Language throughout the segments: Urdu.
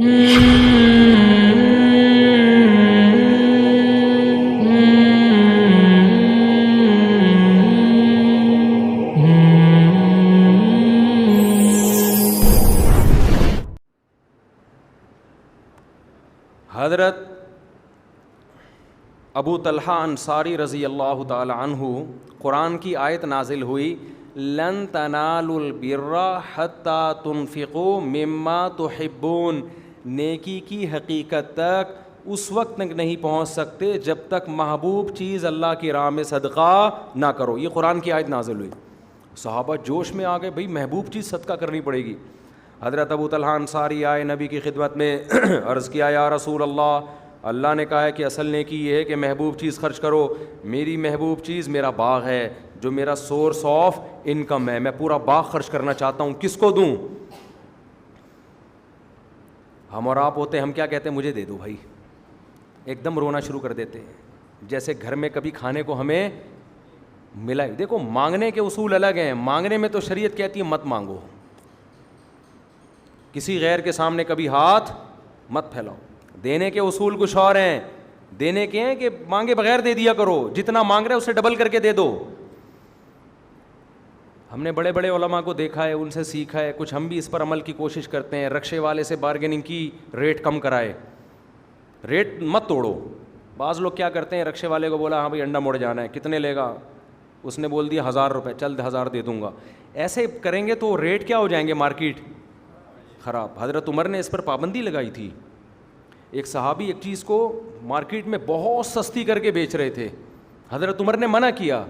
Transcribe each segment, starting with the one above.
حضرت ابو طلحہ انصاری رضی اللہ تعالی عنہ قرآن کی آیت نازل ہوئی لن تنالوا البر حتی تنفقوا مما تحبون، نیکی کی حقیقت تک اس وقت تک نہیں پہنچ سکتے جب تک محبوب چیز اللہ کی راہ میں صدقہ نہ کرو. یہ قرآن کی آیت نازل ہوئی. صحابہ جوش میں آ گئے، بھئی محبوب چیز صدقہ کرنی پڑے گی. حضرت ابو طلحہ انصاری آئے نبی کی خدمت میں، عرض کیا یا رسول اللہ، اللہ نے کہا ہے کہ اصل نیکی یہ ہے کہ محبوب چیز خرچ کرو. میری محبوب چیز میرا باغ ہے جو میرا سورس آف انکم ہے، میں پورا باغ خرچ کرنا چاہتا ہوں، کس کو دوں؟ ہم اور آپ ہوتے ہیں، ہم کیا کہتے ہیں؟ مجھے دے دو بھائی. ایک دم رونا شروع کر دیتے ہیں، جیسے گھر میں کبھی کھانے کو ہمیں ملا. دیکھو مانگنے کے اصول الگ ہیں. مانگنے میں تو شریعت کہتی ہے مت مانگو، کسی غیر کے سامنے کبھی ہاتھ مت پھیلاؤ. دینے کے اصول کچھ اور ہیں. دینے کے ہیں کہ مانگے بغیر دے دیا کرو، جتنا مانگ رہے اسے ڈبل کر کے دے دو. ہم نے بڑے بڑے علماء کو دیکھا ہے، ان سے سیکھا ہے، کچھ ہم بھی اس پر عمل کی کوشش کرتے ہیں. رکشے والے سے بارگیننگ کی، ریٹ کم کرائے، ریٹ مت توڑو. بعض لوگ کیا کرتے ہیں، رکشے والے کو بولا ہاں بھائی انڈا موڑ جانا ہے، کتنے لے گا؟ اس نے بول دیا 1000 روپے، چل 1000 دے دوں گا. ایسے کریں گے تو ریٹ کیا ہو جائیں گے؟ مارکیٹ خراب. حضرت عمر نے اس پر پابندی لگائی تھی. ایک صحابی ایک چیز کو مارکیٹ میں بہت سستی کر کے بیچ رہے تھے. حضرت عمر نے منع کیا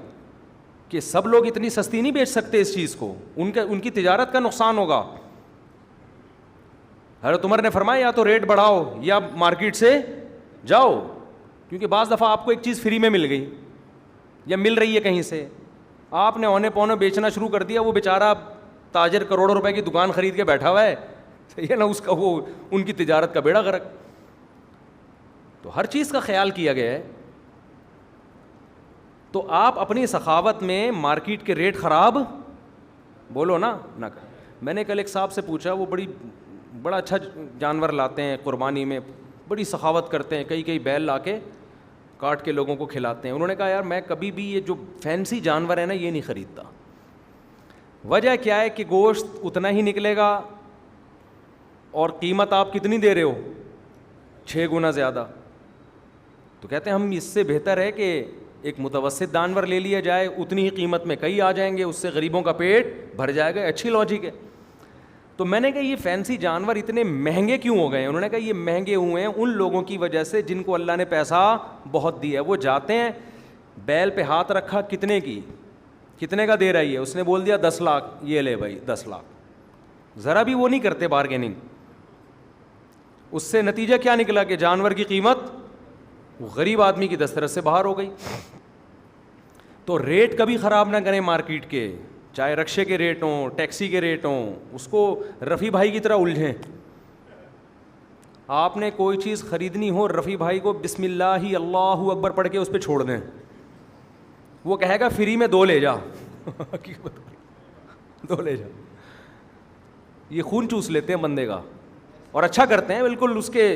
کہ سب لوگ اتنی سستی نہیں بیچ سکتے اس چیز کو، ان کی تجارت کا نقصان ہوگا. حضرت عمر نے فرمایا یا تو ریٹ بڑھاؤ یا مارکیٹ سے جاؤ، کیونکہ بعض دفعہ آپ کو ایک چیز فری میں مل گئی یا مل رہی ہے کہیں سے، آپ نے اونے پونے بیچنا شروع کر دیا. وہ بیچارہ تاجر کروڑوں روپے کی دکان خرید کے بیٹھا ہوا ہے، صحیح ہے نا، اس کا وہ ان کی تجارت کا بیڑا غرق. تو ہر چیز کا خیال کیا گیا ہے. تو آپ اپنی سخاوت میں مارکیٹ کے ریٹ خراب بولو نا نہ کر. میں نے کل ایک صاحب سے پوچھا، وہ بڑا اچھا جانور لاتے ہیں قربانی میں، بڑی سخاوت کرتے ہیں، کئی بیل لا کے کاٹ کے لوگوں کو کھلاتے ہیں. انہوں نے کہا یار میں کبھی بھی یہ جو فینسی جانور ہے نا یہ نہیں خریدتا. وجہ کیا ہے کہ گوشت اتنا ہی نکلے گا اور قیمت آپ کتنی دے رہے ہو؟ 6 گنا زیادہ. تو کہتے ہیں ہم اس سے بہتر ہے کہ ایک متوسط جانور لے لیا جائے، اتنی ہی قیمت میں کئی آ جائیں گے، اس سے غریبوں کا پیٹ بھر جائے گا. اچھی لاجک ہے. تو میں نے کہا یہ فینسی جانور اتنے مہنگے کیوں ہو گئے ہیں؟ انہوں نے کہا یہ مہنگے ہوئے ہیں ان لوگوں کی وجہ سے جن کو اللہ نے پیسہ بہت دیا ہے. وہ جاتے ہیں، بیل پہ ہاتھ رکھا، کتنے کا دے رہا ہے؟ اس نے بول دیا 10 لاکھ. یہ لے بھائی 10 لاکھ. ذرا بھی وہ نہیں کرتے بارگیننگ. اس سے نتیجہ کیا نکلا کہ جانور کی قیمت غریب آدمی کی دسترس سے باہر ہو گئی. تو ریٹ کبھی خراب نہ کریں مارکیٹ کے، چاہے رکشے کے ریٹ ہوں، ٹیکسی کے ریٹ ہوں. اس کو رفیع بھائی کی طرح الجھیں. آپ نے کوئی چیز خریدنی ہو، رفیع بھائی کو بسم اللہ اللہ اکبر پڑھ کے اس پہ چھوڑ دیں. وہ کہے گا فری میں 2 لے جا. 2 لے جا. یہ خون چوس لیتے ہیں بندے کا، اور اچھا کرتے ہیں بالکل. اس کے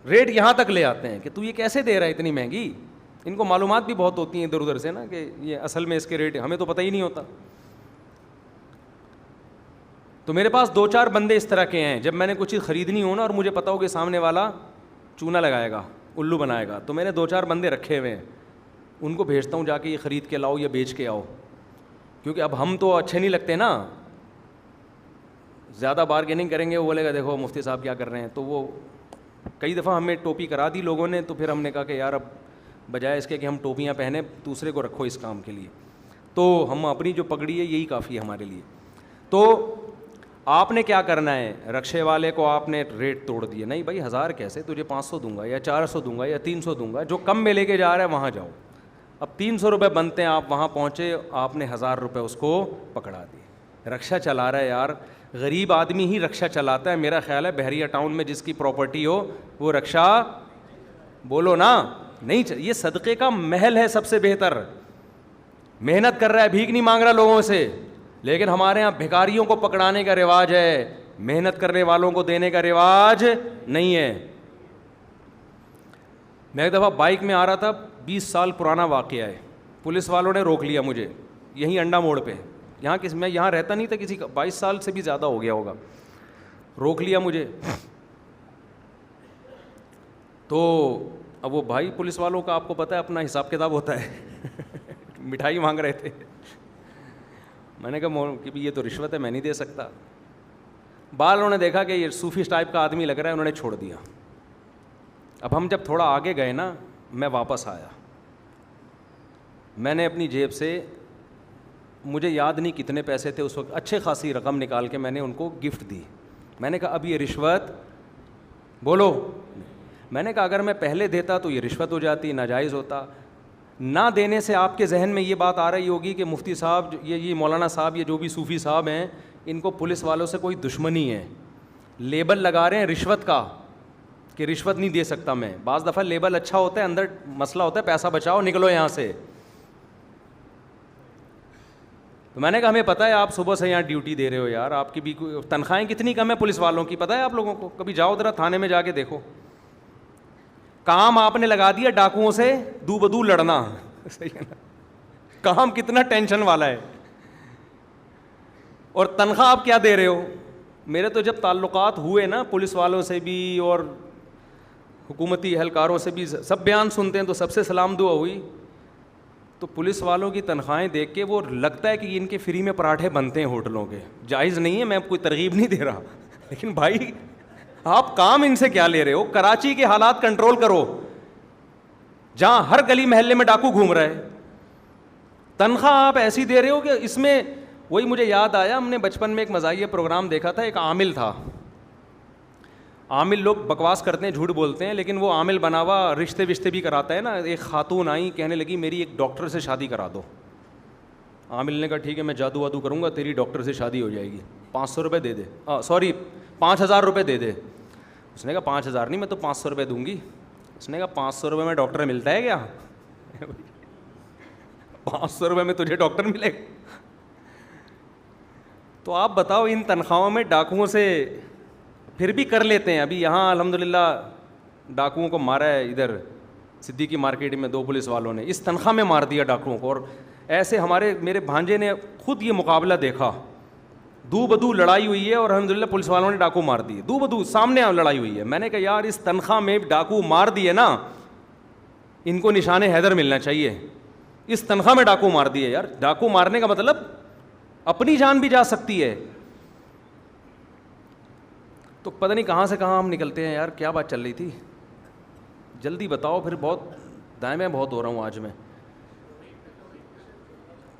ریٹ یہاں تک لے آتے ہیں کہ تو یہ کیسے دے رہا ہے اتنی مہنگی. ان کو معلومات بھی بہت ہوتی ہیں ادھر ادھر سے نا، کہ یہ اصل میں اس کے ریٹ ہمیں تو پتہ ہی نہیں ہوتا. تو میرے پاس 2-4 بندے اس طرح کے ہیں، جب میں نے کچھ چیز خریدنی ہو نا اور مجھے پتا ہو کہ سامنے والا چونا لگائے گا، الو بنائے گا، تو میں نے 2-4 بندے رکھے ہوئے ہیں. ان کو بھیجتا ہوں جا کے یہ خرید کے لاؤ یا بیچ کے آؤ. کیونکہ اب ہم تو اچھے نہیں لگتے نا، زیادہ بارگیننگ کریں گے وہ بولے گا دیکھو مفتی صاحب کیا کر رہے ہیں. تو وہ کئی دفعہ ہمیں ٹوپی کرا دی لوگوں نے، تو پھر ہم نے کہا کہ یار اب بجائے اس کے کہ ہم ٹوپیاں پہنے دوسرے کو رکھو اس کام کے لیے، تو ہم اپنی جو پگڑی ہے یہی کافی ہے ہمارے لیے. تو آپ نے کیا کرنا ہے، رکشے والے کو آپ نے ریٹ توڑ دیا. نہیں بھائی 1000 کیسے، تجھے 500 دوں گا یا 400 دوں گا یا 300 دوں گا، جو کم میں لے کے جا رہا ہے وہاں جاؤ. اب 300 روپے بنتے ہیں، آپ وہاں پہنچے، آپ نے 1000 روپے اس کو پکڑا دیے. رکشہ چلا رہا ہے یار، غریب آدمی ہی رکشہ چلاتا ہے. میرا خیال ہے بحریہ ٹاؤن میں جس کی پراپرٹی ہو وہ رکشہ بولو نا نہیں یہ صدقے کا محل ہے. سب سے بہتر محنت کر رہا ہے، بھیک نہیں مانگ رہا لوگوں سے. لیکن ہمارے ہاں بھکاریوں کو پکڑانے کا رواج ہے. محنت کرنے والوں کو دینے کا رواج نہیں ہے. میں ایک دفعہ بائک میں آ رہا تھا, 20 سال پرانا واقعہ ہے, پولیس والوں نے روک لیا مجھے یہیں انڈا موڑ پہ, میں یہاں رہتا نہیں تھا, کسی کا 22 سال سے بھی زیادہ ہو گیا ہوگا, روک لیا مجھے. تو اب وہ بھائی پولیس والوں کا آپ کو پتہ ہے اپنا حساب کتاب ہوتا ہے, مٹھائی مانگ رہے تھے. میں نے کہا کہ یہ تو رشوت ہے, میں نہیں دے سکتا. بعد انہوں نے دیکھا کہ یہ صوفی ٹائپ کا آدمی لگ رہا ہے, انہوں نے چھوڑ دیا. اب ہم جب تھوڑا آگے گئے نا, میں واپس آیا, میں نے اپنی جیب سے, مجھے یاد نہیں کتنے پیسے تھے اس وقت, اچھے خاصی رقم نکال کے میں نے ان کو گفٹ دی. میں نے کہا اب یہ رشوت, بولو, میں نے کہا اگر میں پہلے دیتا تو یہ رشوت ہو جاتی, ناجائز ہوتا. نہ دینے سے آپ کے ذہن میں یہ بات آ رہی ہوگی کہ مفتی صاحب, یہ مولانا صاحب, یہ جو بھی صوفی صاحب ہیں, ان کو پولیس والوں سے کوئی دشمنی ہے, لیبل لگا رہے ہیں رشوت کا کہ رشوت نہیں دے سکتا میں. بعض دفعہ لیبل اچھا ہوتا ہے, اندر مسئلہ ہوتا ہے پیسہ بچاؤ, نکلو یہاں سے. تو میں نے کہا ہمیں پتہ ہے آپ صبح سے یہاں ڈیوٹی دے رہے ہو یار, آپ کی بھی تنخواہیں کتنی کم ہے پولیس والوں کی, پتہ ہے آپ لوگوں کو؟ کبھی جاؤ ذرا تھانے میں جا کے دیکھو. کام آپ نے لگا دیا ڈاکوؤں سے دو بدو لڑنا, صحیح ہے نا, کام کتنا ٹینشن والا ہے, اور تنخواہ آپ کیا دے رہے ہو. میرے تو جب تعلقات ہوئے نا پولیس والوں سے بھی اور حکومتی اہلکاروں سے بھی, سب بیان سنتے ہیں تو سب سے سلام دعا ہوئی. تو پولیس والوں کی تنخواہیں دیکھ کے وہ لگتا ہے کہ ان کے فری میں پراٹھے بنتے ہیں ہوٹلوں کے. جائز نہیں ہے, میں کوئی ترغیب نہیں دے رہا, لیکن بھائی آپ کام ان سے کیا لے رہے ہو؟ کراچی کے حالات کنٹرول کرو جہاں ہر گلی محلے میں ڈاکو گھوم رہا ہے, تنخواہ آپ ایسی دے رہے ہو کہ اس میں. وہی مجھے یاد آیا, ہم نے بچپن میں ایک مزاحیہ پروگرام دیکھا تھا, ایک عامل تھا. عامل لوگ بکواس کرتے ہیں, جھوٹ بولتے ہیں, لیکن وہ عامل بنا ہوا رشتے وشتے بھی کراتا ہے نا. ایک خاتون آئی, کہنے لگی میری ایک ڈاکٹر سے شادی کرا دو. عامل نے کہا ٹھیک ہے میں جادو وادو کروں گا, تیری ڈاکٹر سے شادی ہو جائے گی, 500 روپے دے دے, 5,000 روپے دے دے. اس نے کہا 5,000 نہیں, میں تو 500 روپے دوں گی. اس نے کہا 500 روپے میں ڈاکٹر ملتا ہے کیا؟ 500 روپے میں تجھے ڈاکٹر ملے گا؟ تو آپ بتاؤ ان تنخواہوں میں ڈاکوؤں سے پھر بھی کر لیتے ہیں. ابھی یہاں الحمدللہ ڈاکوؤں کو مارا ہے, ادھر صدیقی مارکیٹ میں 2 پولیس والوں نے اس تنخواہ میں مار دیا ڈاکوؤں کو. اور ایسے میرے بھانجے نے خود یہ مقابلہ دیکھا, دو بدو لڑائی ہوئی ہے اور الحمدللہ پولیس والوں نے ڈاکو مار دیے, دو بدو سامنے لڑائی ہوئی ہے. میں نے کہا یار اس تنخواہ میں ڈاکو مار دیے نا, ان کو نشان حیدر ملنا چاہیے. اس تنخواہ میں ڈاکو مار دیے یار. ڈاکو مارنے کا مطلب اپنی جان بھی جا سکتی ہے. تو پتہ نہیں کہاں سے کہاں ہم نکلتے ہیں یار, کیا بات چل رہی تھی, جلدی بتاؤ, پھر بہت دائیں بہت ہو رہا ہوں آج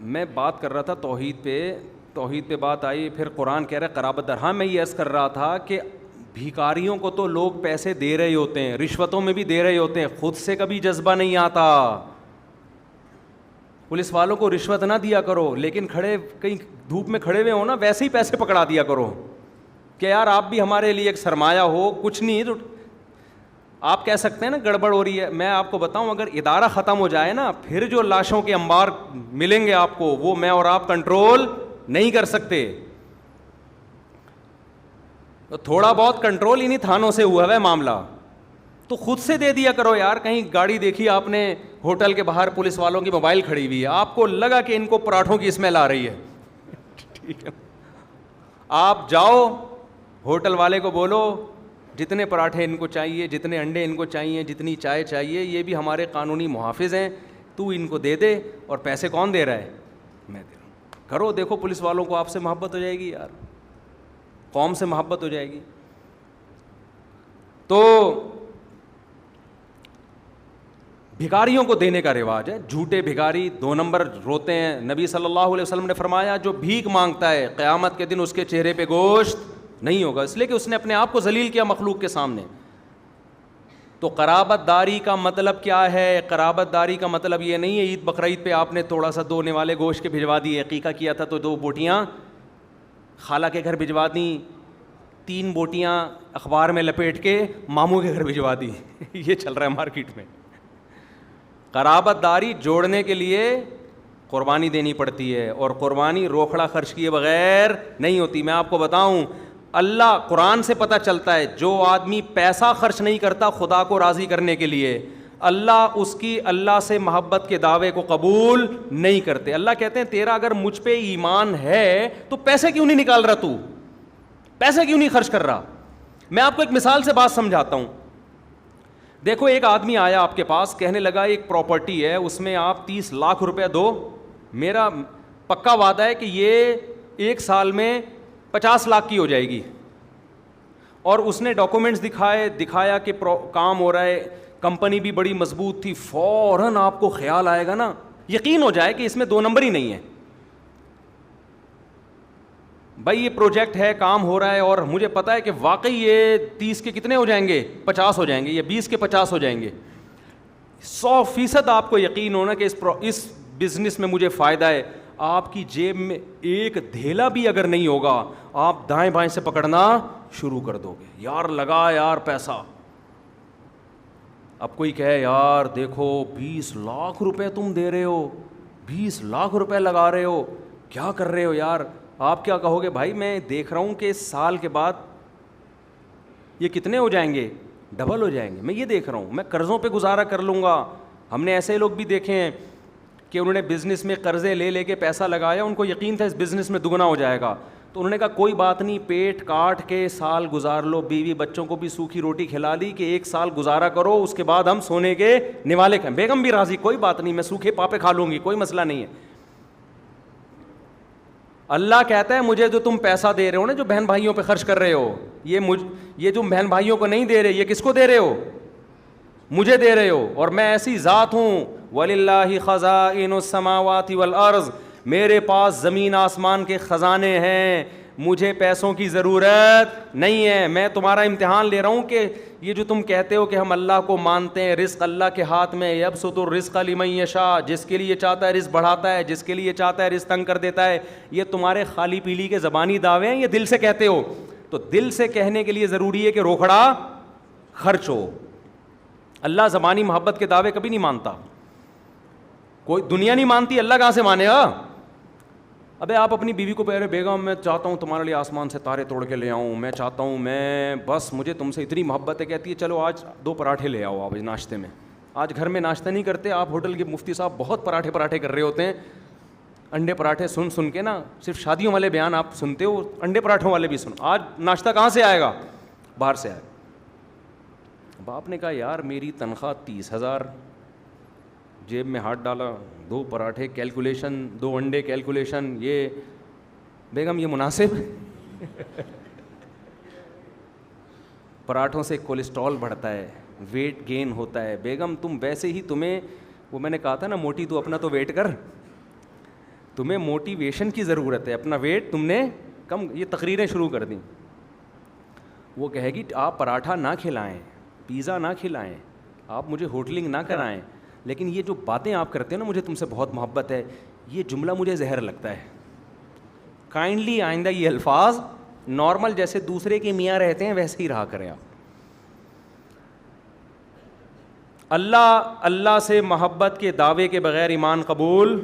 میں بات کر رہا تھا توحید پہ بات آئی, پھر قرآن کہہ رہا ہے قرابت دار. ہاں میں یہ عرض کر رہا تھا کہ بھیکاریوں کو تو لوگ پیسے دے رہے ہوتے ہیں, رشوتوں میں بھی دے رہے ہوتے ہیں, خود سے کبھی جذبہ نہیں آتا. پولیس والوں کو رشوت نہ دیا کرو, لیکن کہیں دھوپ میں کھڑے ہوئے ہو نا, ویسے ہی پیسے پکڑا دیا کرو کہ یار آپ بھی ہمارے لیے ایک سرمایہ ہو. کچھ نہیں تو آپ کہہ سکتے ہیں نا گڑبڑ ہو رہی ہے. میں آپ کو بتاؤں, اگر ادارہ ختم ہو جائے نا, پھر جو لاشوں کے انبار ملیں گے آپ کو, وہ میں اور آپ کنٹرول نہیں کر سکتے. تو تھوڑا بہت کنٹرول انہیں تھانوں سے ہوا ہے معاملہ, تو خود سے دے دیا کرو یار. کہیں گاڑی دیکھی آپ نے ہوٹل کے باہر پولیس والوں کی موبائل کھڑی ہوئی ہے, آپ کو لگا کہ ان کو پراٹھوں کی اسمیل آ رہی ہے, ٹھیک ہے, آپ جاؤ ہوٹل والے کو بولو جتنے پراٹھے ان کو چاہیے, جتنے انڈے ان کو چاہیے, جتنی چائے چاہیے, یہ بھی ہمارے قانونی محافظ ہیں, تو ان کو دے دے. اور پیسے کون دے رہا ہے؟ میں دے رہا ہوں. کرو, دیکھو پولیس والوں کو آپ سے محبت ہو جائے گی یار, قوم سے محبت ہو جائے گی. تو بھکاریوں کو دینے کا رواج ہے, جھوٹے بھکاری 2 نمبر روتے ہیں. نبی صلی اللہ علیہ وسلم نے فرمایا جو بھیک مانگتا ہے قیامت کے دن اس کے چہرے پہ گوشت نہیں ہوگا, اس لیے کہ اس نے اپنے آپ کو ذلیل کیا مخلوق کے سامنے. تو قرابت داری کا مطلب کیا ہے؟ قرابت داری کا مطلب یہ نہیں ہے عید بقرعید پہ آپ نے تھوڑا سا 2 نوالے گوشت کے بھجوا دیے, عقیقہ کیا تھا تو 2 بوٹیاں خالہ کے گھر بھجوا دیں, 3 بوٹیاں اخبار میں لپیٹ کے ماموں کے گھر بھجوا دی. یہ چل رہا ہے مارکیٹ میں. قرابت داری جوڑنے کے لیے قربانی دینی پڑتی ہے, اور قربانی روکھڑا خرچ کیے بغیر نہیں ہوتی. میں آپ کو بتاؤں, اللہ قرآن سے پتہ چلتا ہے جو آدمی پیسہ خرچ نہیں کرتا خدا کو راضی کرنے کے لیے, اللہ اس کی اللہ سے محبت کے دعوے کو قبول نہیں کرتے. اللہ کہتے ہیں تیرا اگر مجھ پہ ایمان ہے تو پیسے کیوں نہیں نکال رہا, تو پیسے کیوں نہیں خرچ کر رہا. میں آپ کو ایک مثال سے بات سمجھاتا ہوں. دیکھو ایک آدمی آیا آپ کے پاس, کہنے لگا ایک پراپرٹی ہے اس میں آپ 30 لاکھ روپے دو, میرا پکا وعدہ ہے کہ یہ 1 سال میں 50 لاکھ کی ہو جائے گی. اور اس نے ڈاکومنٹس دکھایا کہ کام ہو رہا ہے, کمپنی بھی بڑی مضبوط تھی. فوراً آپ کو خیال آئے گا نا, یقین ہو جائے کہ اس میں 2 نمبر ہی نہیں ہے. بھائی یہ پروجیکٹ ہے, کام ہو رہا ہے, اور مجھے پتا ہے کہ واقعی یہ 30 کے کتنے ہو جائیں گے, 50 ہو جائیں گے, یا 20 کے 50 ہو جائیں گے. 100% آپ کو یقین ہونا کہ اس بزنس میں مجھے فائدہ ہے. آپ کی جیب میں ایک دھیلا بھی اگر نہیں ہوگا, آپ دائیں بائیں سے پکڑنا شروع کر دو گے, یار لگا یار پیسہ. اب کوئی کہے یار دیکھو 20 لاکھ روپے تم دے رہے ہو, 20 لاکھ روپے لگا رہے ہو, کیا کر رہے ہو یار. آپ کیا کہو گے, بھائی میں دیکھ رہا ہوں کہ سال کے بعد یہ کتنے ہو جائیں گے, ڈبل ہو جائیں گے. میں یہ دیکھ رہا ہوں, میں قرضوں پہ گزارا کر لوں گا. ہم نے ایسے لوگ بھی دیکھے ہیں کہ انہوں نے بزنس میں قرضے لے کے پیسہ لگایا, ان کو یقین تھا اس بزنس میں دگنا ہو جائے گا, تو انہوں نے کہا کوئی بات نہیں, پیٹ کاٹ کے سال گزار لو, بیوی بچوں کو بھی سوکھی روٹی کھلا لی کہ 1 سال گزارا کرو, اس کے بعد ہم سونے کے نوالے کھائیں. بیگم بھی راضی, کوئی بات نہیں, میں سوکھے پاپے کھا لوں گی, کوئی مسئلہ نہیں ہے. اللہ کہتا ہے مجھے جو تم پیسہ دے رہے ہو نا, جو بہن بھائیوں پہ خرچ کر رہے ہو, یہ جو بہن بھائیوں کو نہیں دے رہے, یہ کس کو دے رہے ہو, مجھے دے رہے ہو. اور میں ایسی ذات ہوں, وَلِلَّهِ خَزَائِنُ السَّمَاوَاتِ وَالْأَرْضِ, میرے پاس زمین آسمان کے خزانے ہیں, مجھے پیسوں کی ضرورت نہیں ہے. میں تمہارا امتحان لے رہا ہوں کہ یہ جو تم کہتے ہو کہ ہم اللہ کو مانتے ہیں, رزق اللہ کے ہاتھ میں, یبسط الرزق لمن یشاء, جس کے لیے چاہتا ہے رزق بڑھاتا ہے, جس کے لیے چاہتا ہے رزق تنگ کر دیتا ہے. یہ تمہارے خالی پیلی کے زبانی دعوے ہیں, یہ دل سے کہتے ہو. تو دل سے کہنے کے لیے ضروری ہے کہ روکھڑا خرچ ہو. اللہ زبانی محبت کے دعوے کبھی نہیں مانتا, کوئی دنیا نہیں مانتی, اللہ کہاں سے مانے گا. ابے آپ اپنی بیوی کو پہلے, بیگم میں چاہتا ہوں تمہارے لیے آسمان سے تارے توڑ کے لے آؤں, میں چاہتا ہوں, میں بس مجھے تم سے اتنی محبت ہے. کہتی ہے چلو آج 2 پراٹھے لے آؤ آپ ناشتے میں. آج گھر میں ناشتہ نہیں کرتے آپ, ہوٹل کے مفتی صاحب بہت پراٹھے کر رہے ہوتے ہیں. انڈے پراٹھے سن کے نا, صرف شادیوں والے بیان آپ سنتے ہو, انڈے پراٹھوں والے بھی سن. آج ناشتہ کہاں سے آئے گا, باہر سے آئے. باپ نے کہا یار میری تنخواہ 30,000, جیب میں ہاتھ ڈالا, 2 پراٹھے کیلکولیشن, 2 انڈے کیلکولیشن, یہ بیگم یہ مناسب. پراٹھوں سے کولیسٹرول بڑھتا ہے, ویٹ گین ہوتا ہے. بیگم تم ویسے ہی, تمہیں وہ میں نے کہا تھا نا موٹی, تو اپنا تو ویٹ کر, تمہیں موٹیویشن کی ضرورت ہے, اپنا ویٹ تم نے کم. یہ تقریریں شروع کر دیں. وہ کہے گی آپ پراٹھا نہ کھلائیں, پیزا نہ کھلائیں, آپ مجھے ہوٹلنگ نہ کرائیں, لیکن یہ جو باتیں آپ کرتے ہیں نا, مجھے تم سے بہت محبت ہے, یہ جملہ مجھے زہر لگتا ہے. کائنڈلی آئندہ یہ الفاظ نارمل جیسے دوسرے کے میاں رہتے ہیں ویسے ہی رہا کریں آپ. اللہ سے محبت کے دعوے کے بغیر ایمان قبول